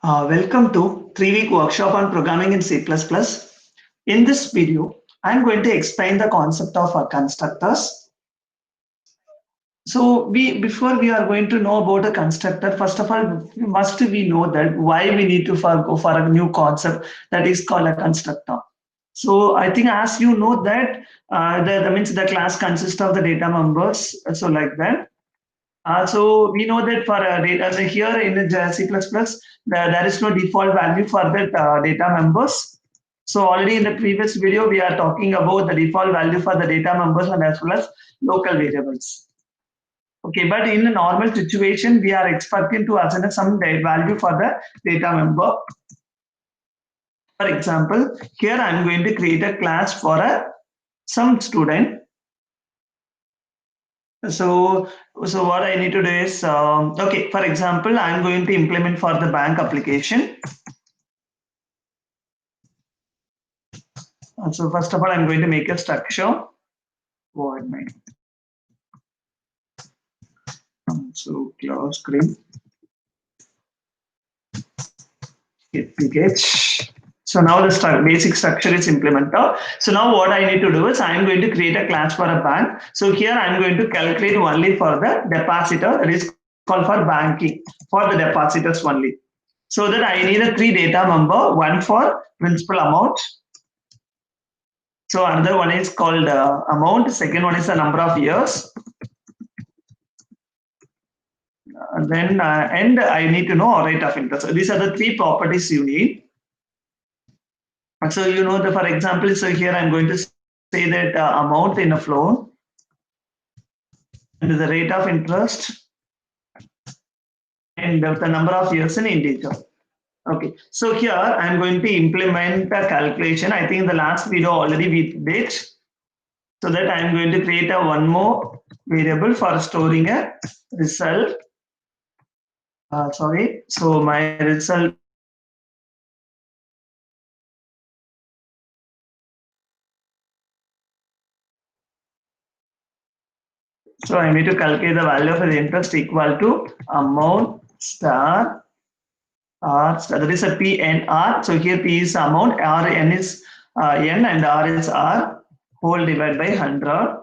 Welcome to 3-week workshop on programming in C++. In this video, I'm going to explain the concept of constructors. So before we are going to know about a constructor, first of all, must we know that why we need to go for a new concept that is called a constructor. So I think as you know that that means the class consists of the data members. So like that. So we know that for data here in the C++, there is no default value for the data members. So already in the previous video, we are talking about the default value for the data members and as well as local variables. Okay, but in a normal situation, we are expecting to assign some value for the data member. For example, here I'm going to create a class for some student. So what I need to do is, okay, for example, I'm going to implement for the bank application. So first of all, I'm going to make a structure. Void main. So close screen. Package. So now the basic structure is implemented. So now what I need to do is I'm going to create a class for a bank. So here I'm going to calculate only for the depositor. It is called for banking for the depositors only. So that I need a 3 data member, one for principal amount. So another one is called amount. Second one is the number of years. And I need to know rate of interest. So these are the 3 properties you need. So you know the, for example, so here I'm going to say that amount in a float and the rate of interest and the number of years in integer. Okay, so here I'm going to implement a calculation. I think in the last video already we did. So that I'm going to create one more variable for storing a result. So my result. So I need to calculate the value of the interest equal to amount star R star. That is a P and R. So here P is amount, R N is N, and R is R whole divided by 100.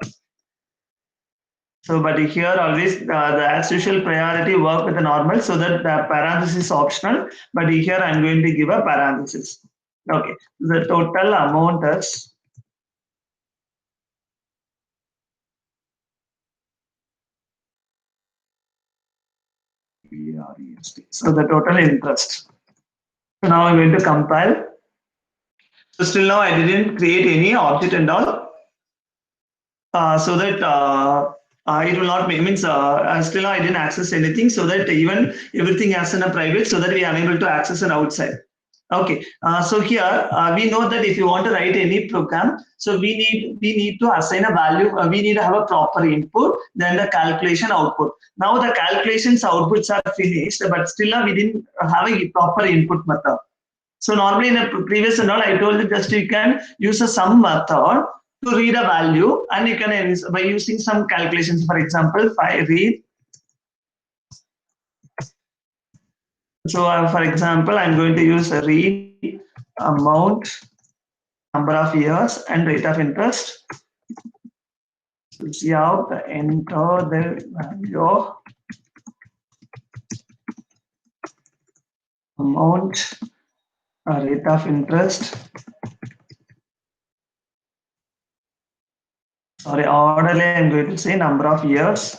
So, but here always the as usual priority work with the normal, so that the parenthesis is optional. But here I'm going to give a parenthesis. Okay, the total amount is. So the total interest. So now I'm going to compile. So still now I didn't create any object and all. So that it will not means still now I didn't access anything, so that even everything as in a private, so that we are unable to access an outside. Okay, so here we know that if you want to write any program, so we need to assign a value. We need to have a proper input, then the calculation output. Now the calculations outputs are finished, but still now we didn't have a proper input method. So normally in a previous and all, I told you just you can use a sum method to read a value, and you can by using some calculations. For example, if I read. So for example, I'm going to use a read amount, number of years, and rate of interest. So see how the enter the value of amount, rate of interest. Sorry, orderly I'm going to say number of years.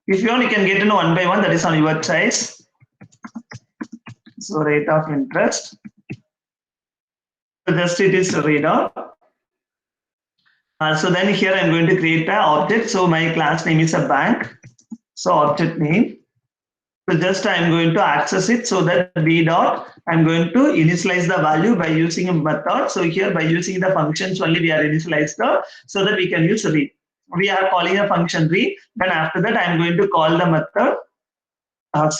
If you want, you can get in one by one, that is on your choice. So rate of interest. So just it is read out. So then here I'm going to create an object. So my class name is a bank. So object name. So just I'm going to access it, so that b dot I'm going to initialize the value by using a method. So here by using the functions only we are initialized so that we can use read. We are calling a function read. Then after that I'm going to call the method cal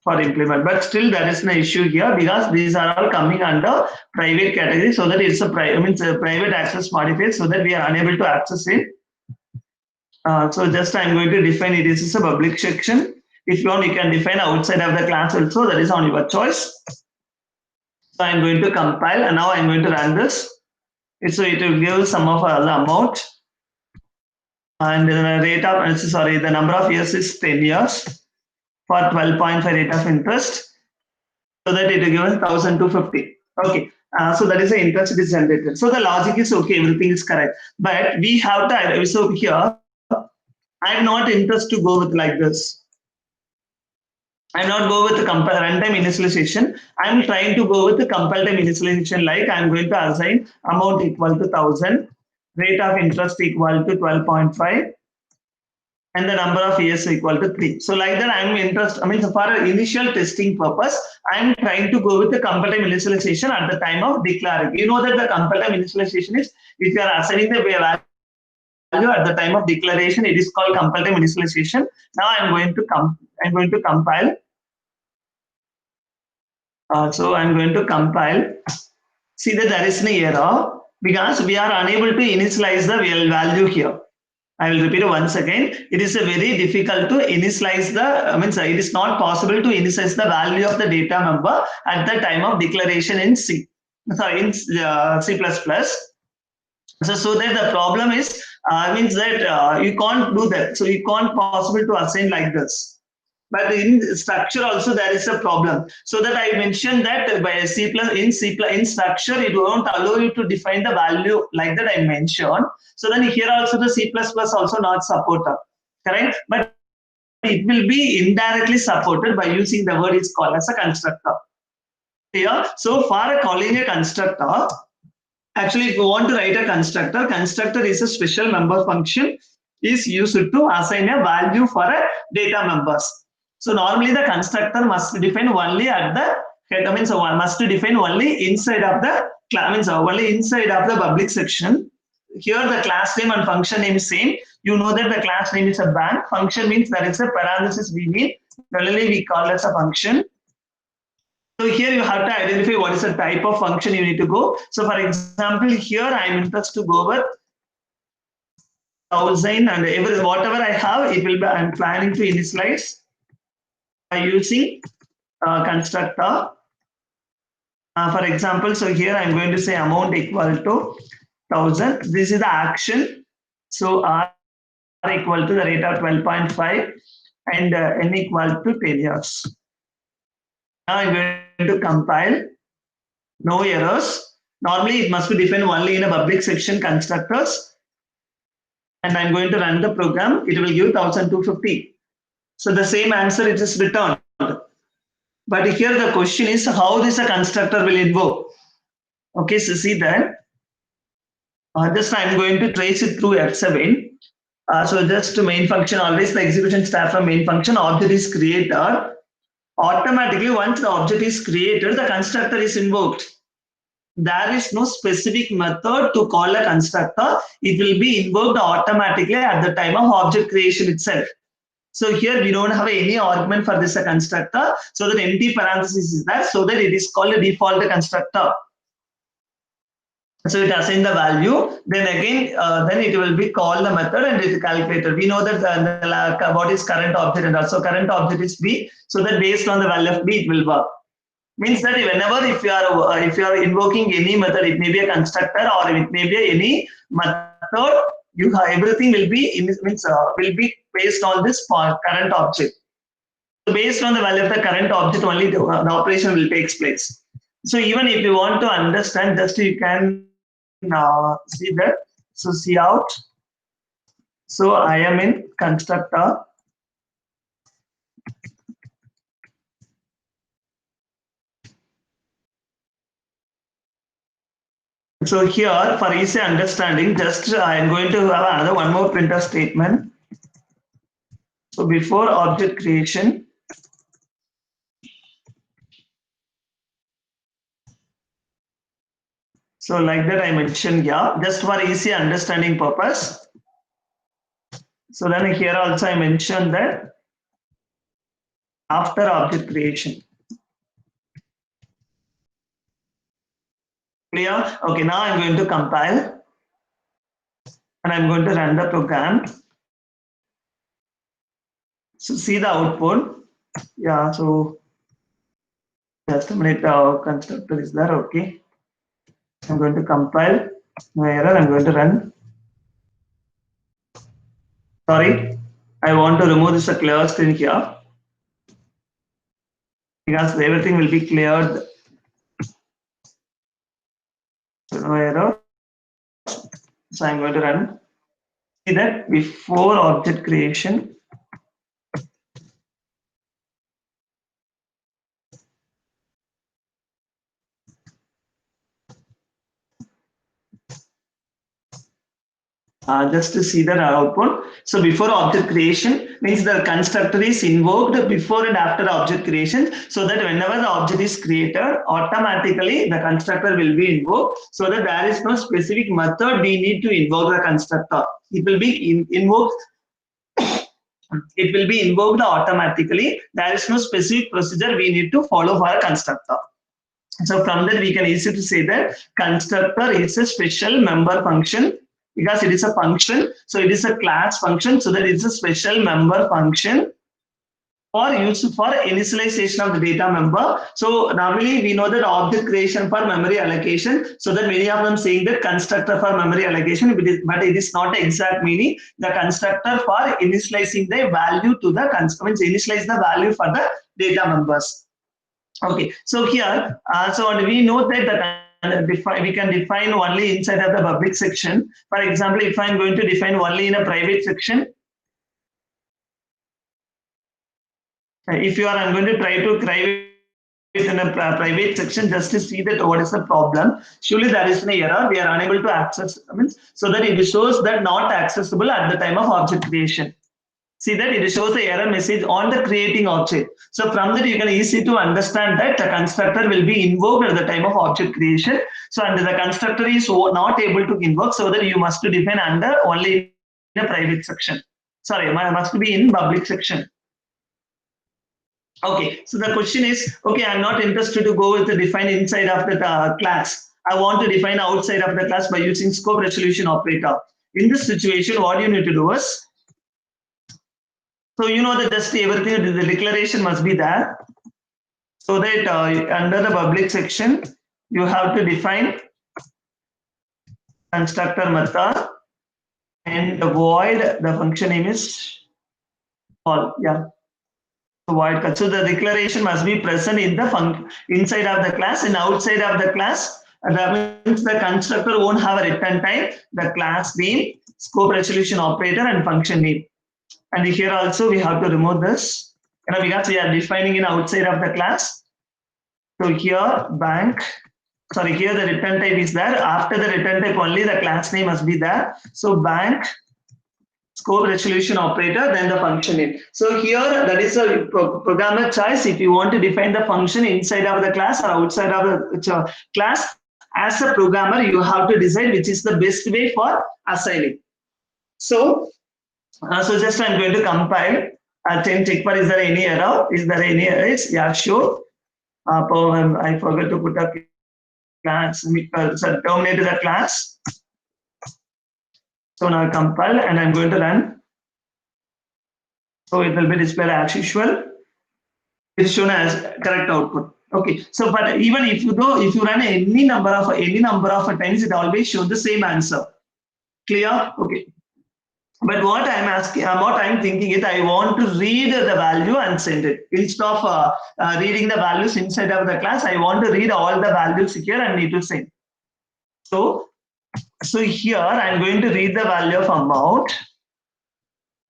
for implement. But still there is no issue here because these are all coming under private category, so that it's a private access modifier, so that we are unable to access it. So just I'm going to define it as a public section. If you want, you can define outside of the class also. That is on your choice. So I'm going to compile, and now I'm going to run this. So it will give some of the amount, and the rate of the number of years is 10 years for 12.5 rate of interest. So that it will give us 1,250. Okay. So that is the interest it is generated. So the logic is okay, everything is correct. But we have to, so here, I'm not interested to go with like this. I'm not go with the runtime initialization. I'm trying to go with the compile time initialization, like I'm going to assign amount equal to 1,000, rate of interest equal to 12.5, and the number of years equal to 3. So like that, I'm interested. I mean, so for initial testing purpose, I'm trying to go with the compile time initialization at the time of declaring. You know that the compile time initialization is if you are assigning the value at the time of declaration, it is called compile time initialization. Now I'm going to compile. So I'm going to compile. See that there is an error because we are unable to initialize the value here. I will repeat it once again. It is a very difficult to initialize it is not possible to initialize the value of the data member at the time of declaration in C. Sorry, in C++. So that the problem is means that you can't do that. So you can't possible to assign like this. But in structure also there is a problem. So that I mentioned that by in structure it won't allow you to define the value like that I mentioned. So then here also the C++ also not supported, correct? But it will be indirectly supported by using the word is called as a constructor. Here, so for calling a constructor, actually if you want to write a constructor is a special member function is used to assign a value for a data members. So normally the constructor must define only at the head, means must define only inside of the class, means only inside of the public section. Here the class name and function name is same. You know that the class name is a bank. Function means there is a parenthesis we need. Generally we call it a function. So here you have to identify what is the type of function you need to go. So for example, here I'm interested to go with 1,000 and whatever I have, it will be, I'm planning to initialize by using constructor. For example, so here I'm going to say amount equal to 1,000. This is the action. So R equal to the rate of 12.5 and N equal to 10 years. Now I'm going to compile. No errors. Normally it must be defined only in a public section constructors. And I'm going to run the program. It will give 1,250. So the same answer it is returned. But here the question is how this a constructor will invoke. Okay, so see that. Just I'm going to trace it through F7. So just to main function, always the execution start from main function, object is created. Automatically, once the object is created, the constructor is invoked. There is no specific method to call a constructor. It will be invoked automatically at the time of object creation itself. So here we don't have any argument for this constructor. So that empty parenthesis is there. So that it is called a default constructor. So it assigns the value. Then again, then it will be called the method and it is calculated. We know that what is current object and also current object is B. So that based on the value of B, it will work. Means that whenever if you are invoking any method, it may be a constructor or it may be any method. You have everything will be will be based on this current object. So based on the value of the current object, only the operation will take place. So even if you want to understand, just you can see that. So see out. So I am in constructor. So here, for easy understanding, just I am going to have one more printf statement. So before object creation, so like that I mentioned, yeah, just for easy understanding purpose. So then here also I mentioned that after object creation. Clear? Okay, now I'm going to compile and I'm going to run the program. So see the output. Yeah, so just a minute, constructor is there, okay. I'm going to compile, no error, I'm going to run. Sorry, I want to remove this clear screen here because everything will be cleared. So no error. So I'm going to run. See that before object creation, just to see the output. So before object creation means the constructor is invoked before and after object creation, so that whenever the object is created, automatically the constructor will be invoked, so that there is no specific method we need to invoke the constructor. It will be invoked. It will be invoked automatically. There is no specific procedure we need to follow for a constructor. So from that we can easily say that constructor is a special member function because it is a function. So it is a class function, so that it is a special member function or used for initialization of the data member. So normally we know that object creation for memory allocation, so that many of them saying that constructor for memory allocation, but it is not the exact meaning. The constructor for initializing the value to the constructor, initialize the value for the data members. Okay, so here, so we know that we can define only inside of the public section. For example, if I'm going to define only in a private section, if you are, I'm going to try to create in a private section just to see that what is the problem. Surely there is an error. We are unable to access, so that it shows that not accessible at the time of object creation. See that it shows the error message on the creating object. So from that you can easily to understand that the constructor will be invoked at the time of object creation. So and the constructor is not able to invoke, so that you must define under only in a private section. Sorry, must be in public section. Okay, so the question is, okay, I'm not interested to go with the define inside of the class. I want to define outside of the class by using scope resolution operator. In this situation, what you need to do is, so you know that just everything, the declaration must be there. So that under the public section, you have to define constructor method and the void, the function name is all. Yeah. So void. So the declaration must be present in the inside of the class and outside of the class. That means the constructor won't have a return type, the class name, scope resolution operator, and function name. And here also we have to remove this, because we are defining in outside of the class. So here bank, sorry, here the return type is there. After the return type only the class name must be there. So bank, scope resolution operator, then the function name. So here that is a programmer choice. If you want to define the function inside of the class or outside of the class, as a programmer you have to decide which is the best way for assigning. So so just I'm going to compile. Check for is there any error? Is there any error? Yeah, sure. I forgot to put a class. Terminate the class. So now compile and I'm going to run. So it will be displayed as usual. It is shown as correct output. Okay. So, but even if you run any number of times, it always shows the same answer. Clear? Okay. But what I'm asking, what I'm thinking is, I want to read the value and send it. Instead of reading the values inside of the class, I want to read all the values here and need to send. So here I'm going to read the value of amount.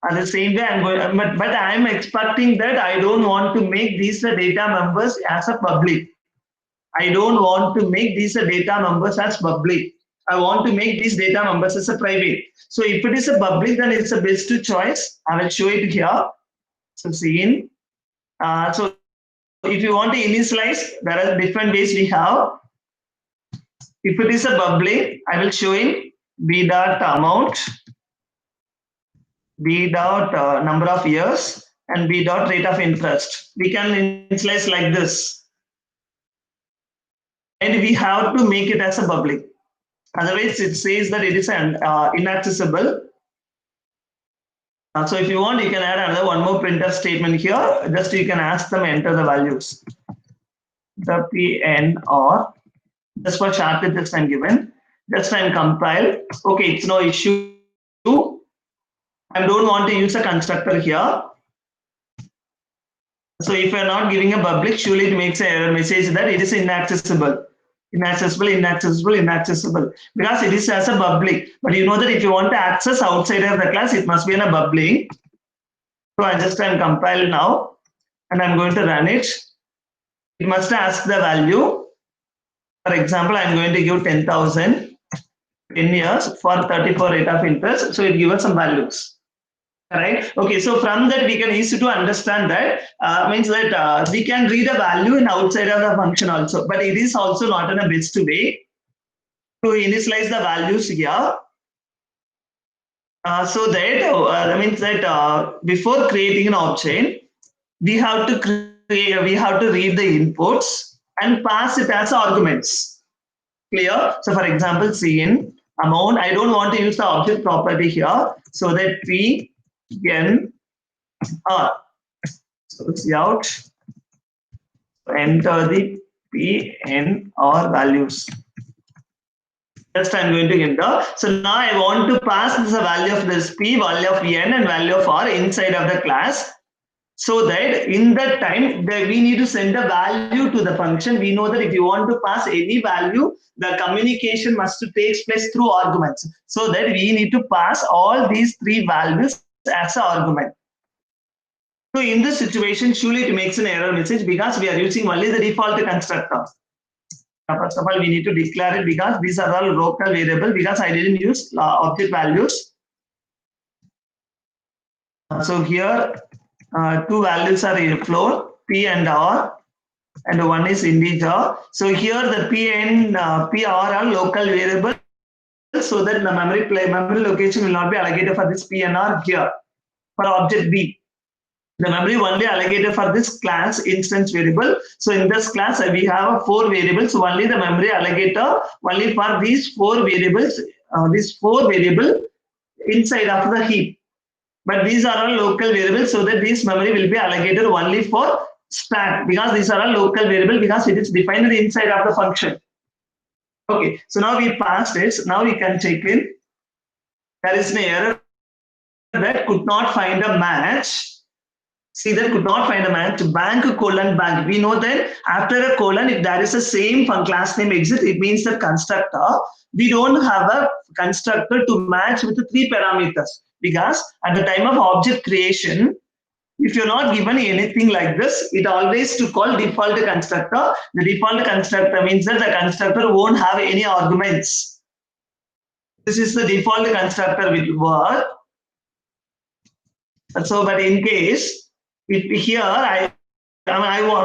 At the same way, I'm going, but I'm expecting that I don't want to make these data members as a public. I don't want to make these data members as public. I want to make these data members as a private. So if it is a public, then it's a best choice. I will show it here. So see in. So if you want to initialize, there are different ways we have. If it is a public, I will show in b dot amount, b dot number of years, and b dot rate of interest. We can initialize like this. And we have to make it as a public. Otherwise, it says that it is inaccessible. So if you want, you can add another one more printf statement here. Just you can ask them enter the values. The PN or just for sharp just I'm given. Just I'm compile. Okay, it's no issue. I don't want to use a constructor here. So if you're not giving a public, surely it makes an error message that it is inaccessible. Inaccessible, inaccessible, inaccessible. Because it is as a public. But you know that if you want to access outside of the class, it must be in a public. So I just am compiled now and I'm going to run it. It must ask the value. For example, I'm going to give 10,000, 10 years for 34 rate of interest. So it gives us some values. Right. Okay. So from that, we can easy to understand that means that we can read a value in outside of the function also, but it is also not in a best way to initialize the values here. So that means that before creating an object, we have to read the inputs and pass it as arguments. Clear? So for example, Cn amount. I don't want to use the object property here, so that P N R. So it's out. Enter the P N R values. Just I'm going to enter. So now I want to pass the value of this P, value of N, and value of R inside of the class. So that in that time that we need to send a value to the function. We know that if you want to pass any value, the communication must take place through arguments. So that we need to pass all these three values as an argument. So in this situation, surely it makes an error message because we are using only the default constructor. First of all, we need to declare it because these are all local variable because I didn't use object values. So here, two values are in float, P and R, and one is integer. So here the P and PR are local variable, so that the memory location will not be allocated for this P and R here. For object B, the memory only allocated for this class instance variable. So in this class, we have 4 variables. So only the memory allocator only for these 4 variables, inside of the heap. But these are all local variables, so that this memory will be allocated only for stack because these are all local variable because it is defined inside of the function. Okay, so now we passed it. Now we can check in. There is an error that could not find a match. See, that could not find a match. Bank colon bank. We know that after a colon, if there is a same class name exit, it means the constructor. We don't have a constructor to match with the 3 parameters because at the time of object creation, if you're not given anything like this, it always to call default constructor. The default constructor means that the constructor won't have any arguments. This is the default constructor will work. So, but in case, if here I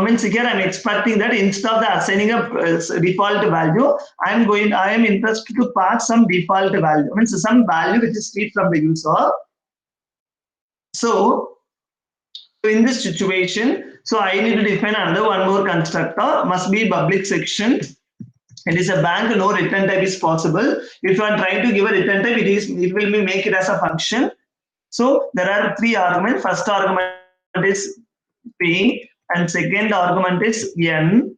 mean here I'm expecting that instead of the assigning a default value, I am interested to pass some default value. I mean some value which is free from the user. So in this situation, so I need to define another one more constructor, must be public section. It is a bank, no return type is possible. If you are trying to give a return type, it will be make it as a function. So there are 3 arguments. First argument is P, and second argument is N,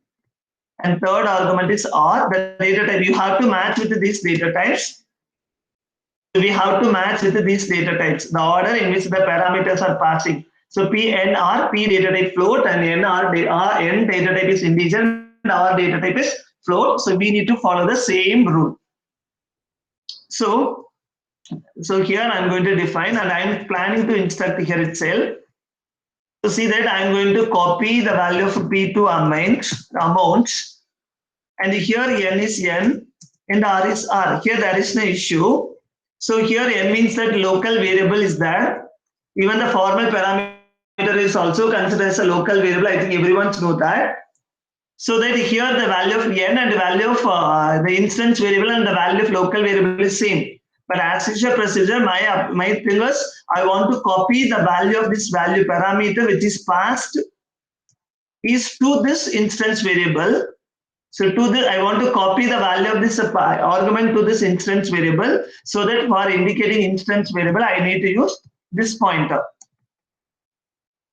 and third argument is R. The data type you have to match with these data types. We have to match with these data types, the order in which the parameters are passing. So P, N, R, P data type float, and N data type is integer, and R data type is float. So we need to follow the same rule. So here I'm going to define, and I'm planning to instruct here itself. So see that I'm going to copy the value of P2 amount, and here N is N and R is R. Here there is no issue. So here N means that local variable is there. Even the formal parameter is also considered as a local variable. I think everyone knows that. So that here the value of N and the value of the instance variable and the value of local variable is same. But as usual procedure, my thing was I want to copy the value of this value parameter which is passed is to this instance variable. So I want to copy the value of this argument to this instance variable, so that for indicating instance variable, I need to use this pointer.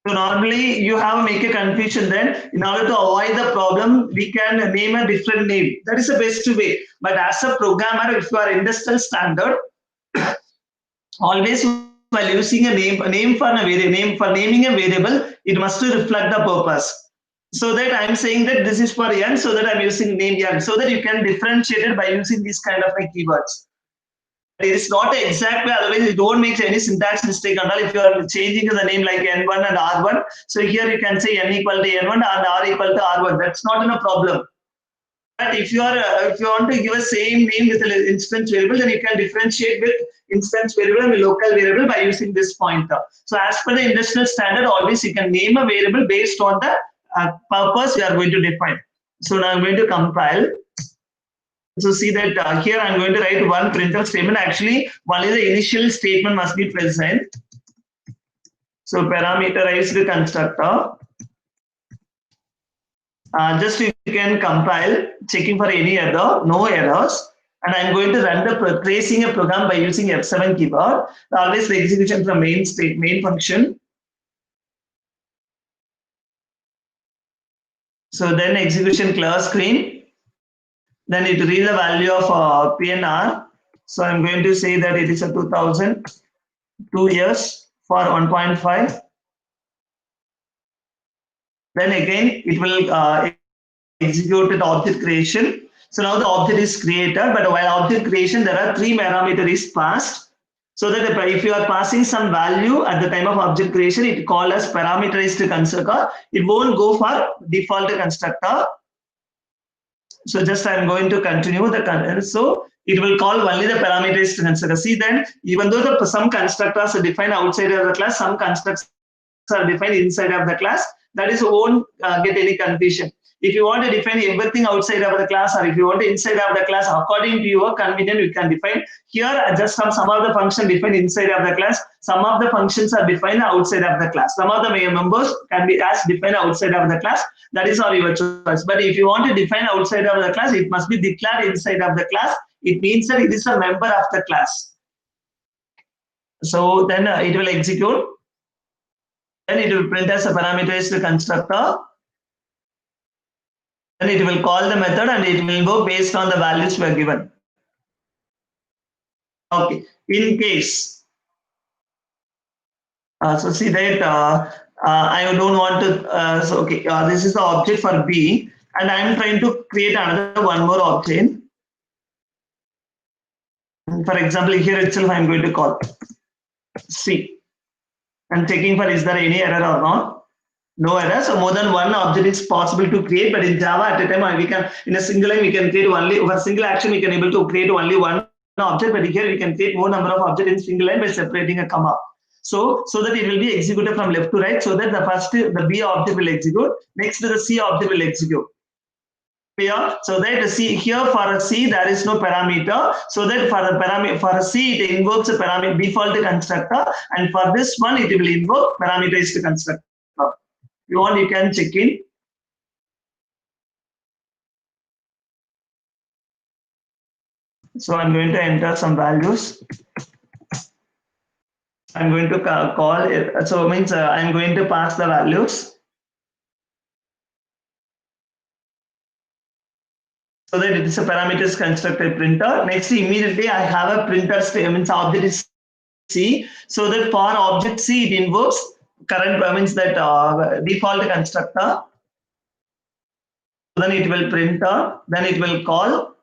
So normally you have to make a confusion then. In order to avoid the problem, we can name a different name. That is the best way. But as a programmer, if you are industrial standard, always while using a name for naming a variable, it must reflect the purpose. So that I'm saying that this is for n, so that I'm using name n, so that you can differentiate it by using these kind of keywords. It is not an exact way, otherwise it won't make any syntax mistake at all if you are changing the name like n1 and r1. So here you can say n equal to n1 and r equal to r1. That's not a problem. But if you want to give a same name with an instance variable, then you can differentiate with instance variable and local variable by using this pointer. So as per the industrial standard, always you can name a variable based on the purpose you are going to define. So now I'm going to compile. So see that here I'm going to write one printf statement. Actually, only the initial statement must be present. So parameterized constructor. Just you can compile, checking for any error, no errors. And I'm going to run the tracing a program by using F7 keyboard. Always the execution from main function. So then execution clear screen. Then it read the value of PNR. So I'm going to say that it is a 2002 years for 1.5. Then again, it will execute the object creation. So now the object is created, but while object creation, there are 3 parameters passed. So that if you are passing some value at the time of object creation, it called as parameterized constructor. It won't go for default constructor. So just I'm going to continue the so it will call only the parameterized constructor. See then, even though some constructors are defined outside of the class, some constructors are defined inside of the class. That is won't get any confusion. If you want to define everything outside of the class, or if you want to inside of the class, according to your convenience, you can define. Here, just some of the functions defined inside of the class. Some of the functions are defined outside of the class. Some of the members can be as defined outside of the class. That is all your choice. But if you want to define outside of the class, it must be declared inside of the class. It means that it is a member of the class. So then it will execute. Then it will print as a parameterized constructor. Then it will call the method and it will go based on the values we are given. Okay, in case. So see that I don't want to, so okay, this is the object for B and I am trying to create another one more object. For example, here itself I am going to call C. And checking for is there any error or not. No error. So more than one object is possible to create, but in Java at a time we can in a single line we can create only for single action we can able to create only one object, but here we can create more number of objects in single line by separating a comma. So that it will be executed from left to right, so that the B object will execute. Next the C object will execute. Here, so that C here for a C there is no parameter, so that for the parameter for a C it invokes a parameter default constructor, and for this one it will invoke parameterized constructor. If you want, you can check in. So I'm going to enter some values. I'm going to call it. So it means I'm going to pass the values. So that it is a parameters constructor printer. Next, immediately I have a printer means object is C. So that for object C it invokes current means that default constructor. Then it will printer. Then it will call.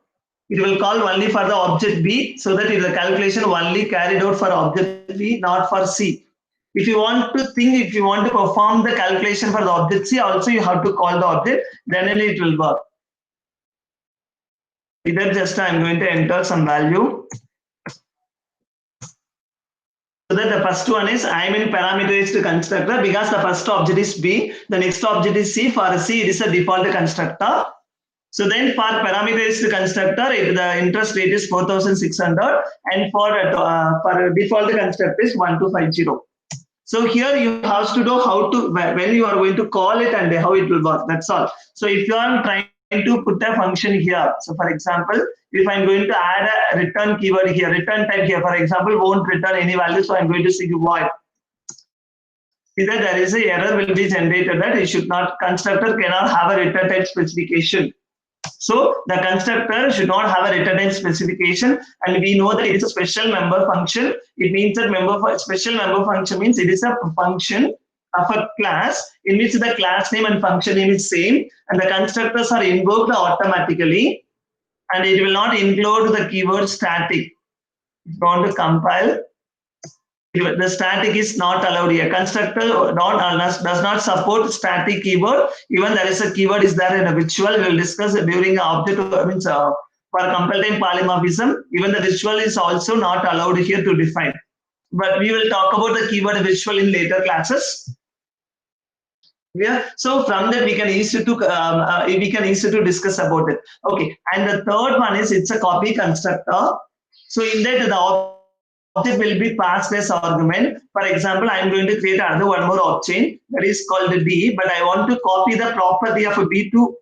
It will call only for the object B, so that the calculation only carried out for object B, not for C. If you want to perform the calculation for the object C, also you have to call the object, then only it will work. Either just I'm going to enter some value. So that the first one is I'm in parameterized constructor because the first object is B, the next object is C. For C, it is a default constructor. So then for parameterized constructor, the interest rate is 4,600 and for default constructor is 1250. So here you have to know how to, when you are going to call it and how it will work, that's all. So if you are trying to put a function here, so for example, if I'm going to add a return keyword here, return type here, for example, won't return any value, so I'm going to say void. See that there is a error will be generated that it should not, constructor cannot have a return type specification. So the constructor should not have a return type specification, and we know that it is a special member function. It means that special member function means it is a function of a class in which the class name and function name is same, and the constructors are invoked automatically, and it will not include the keyword static. If you want to compile, the static is not allowed here. Constructor does not support static keyword. Even there is a keyword is there in a virtual. We will discuss it during object means for compile time polymorphism. Even the virtual is also not allowed here to define. But we will talk about the keyword virtual in later classes. Yeah. So from that we can easily to discuss about it. Okay. And the third one is it's a copy constructor. So in that the object will be passed as argument. For example, I am going to create another one more object that is called D, but I want to copy the property of B to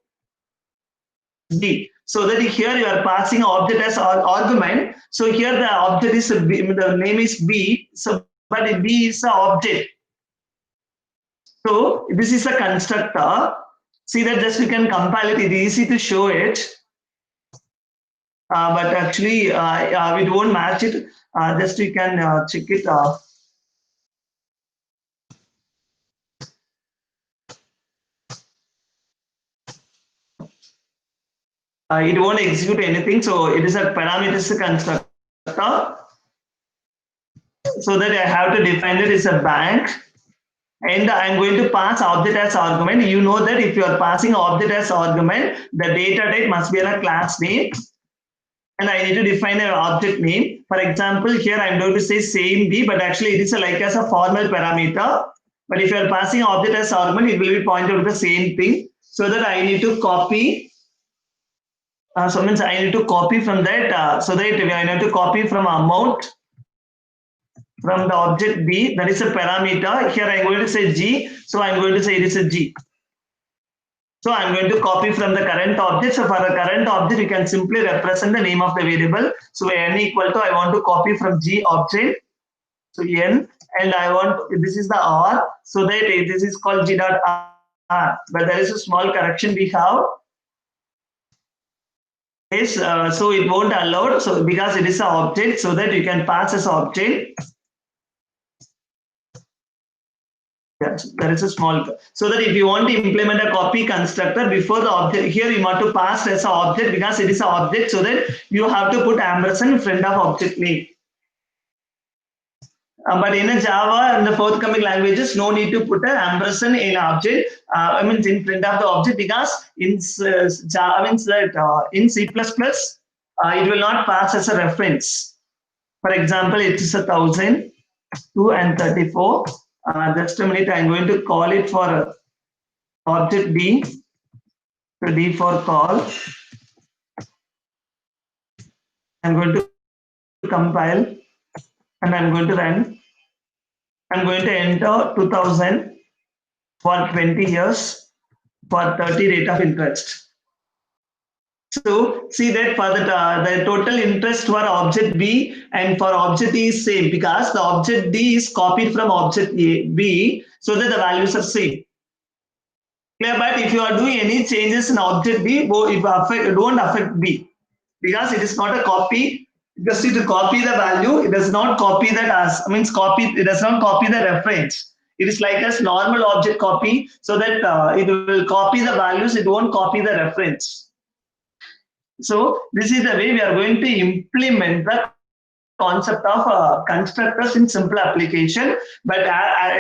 D. So that here you are passing object as argument. So here the object is B, the name is B. So but B is the object. So this is a constructor. See that just you can compile it. It's easy to show it. But actually we won't match it. Just you can check it. It won't execute anything. So it is a parameter constructor. So that I have to define it as a bank. And I'm going to pass object as argument. You know that if you are passing object as argument, the data type must be a class name. And I need to define an object name. For example, here I'm going to say same B, but actually it is like as a formal parameter. But if you are passing object as argument, it will be pointed to the same thing. So that I need to copy. So means I need to copy from that. So that I need to copy from amount from the object B. That is a parameter. Here I'm going to say G. So I'm going to say it is a G. So I'm going to copy from the current object. So for the current object, you can simply represent the name of the variable. So n equal to, I want to copy from G object. So n, and I want, this is the R. So that this is called G dot R. But there is a small correction we have. Yes, so it won't allow. So because it is an object, so that you can pass as object. Yes, there is a small, so that if you want to implement a copy constructor before the object, here you want to pass as an object because it is an object, so that you have to put ampersand in front of object name. But in a Java and the forthcoming languages, no need to put an ampersand in object. I mean in front of the object, because in Java means that in C++, it will not pass as a reference. For example, it is 1002 and 34. Just a minute, I'm going to call it for object D. So D for call. I'm going to compile and I'm going to run. I'm going to enter 2000 for 20 years for 30 rate of interest. So see that for the total interest for object B and for object E is same, because the object D is copied from object B, so that the values are same. Clear? But if you are doing any changes in object B, it won't affect B, because it is not a copy. Just to copy the value, it does not copy that as it does not copy the reference. It is like as normal object copy, so that it will copy the values, it won't copy the reference. So this is the way we are going to implement the concept of constructors in simple application. But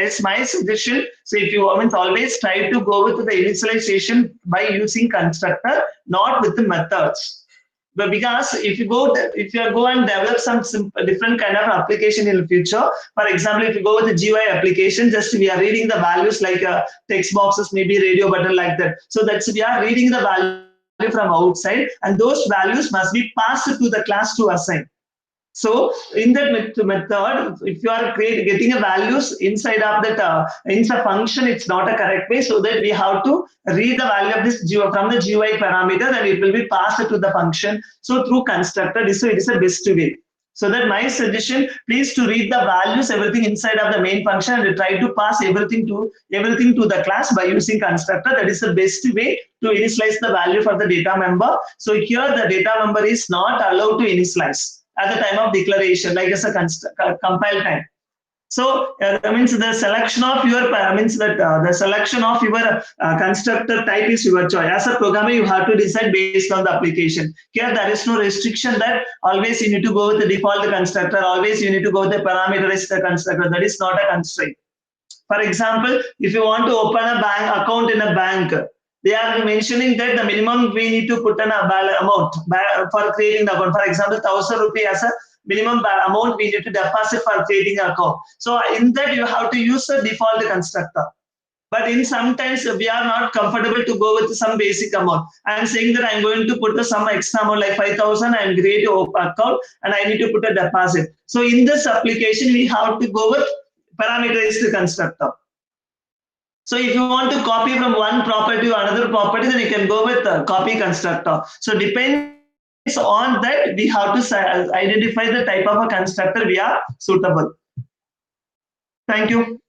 it's my suggestion. So if you always try to go with the initialization by using constructor, not with the methods. But because if you go and develop some different kind of application in the future, for example, if you go with the GUI application, just we are reading the values like text boxes, maybe radio button like that. So that's we are reading the value from outside, and those values must be passed to the class to assign. So in that method, if you are getting a values inside of that inside function, it's not a correct way. So that we have to read the value of this from the GUI parameter, and it will be passed to the function. So through constructor, so it is a best way. So that my suggestion, please to read the values, everything inside of the main function, and try to pass everything to the class by using constructor. That is the best way to initialize the value for the data member. So here the data member is not allowed to initialize at the time of declaration, like as a compile time. So that means the selection of your the selection of your constructor type is your choice. As a programmer, you have to decide based on the application. Here there is no restriction that always you need to go with the default constructor, always you need to go with the parameterized constructor. That is not a constraint. For example, if you want to open a bank account in a bank, they are mentioning that the minimum we need to put an amount for creating the account. For example, 1,000 rupee as a minimum amount we need to deposit for creating an account. So in that you have to use the default constructor. But in sometimes we are not comfortable to go with some basic amount. I am saying that I'm going to put some extra amount like 5,000 and create an account and I need to put a deposit. So in this application, we have to go with parameterized constructor. So if you want to copy from one property to another property, then you can go with the copy constructor. So depends on that, we have to identify the type of a constructor we are suitable. Thank you.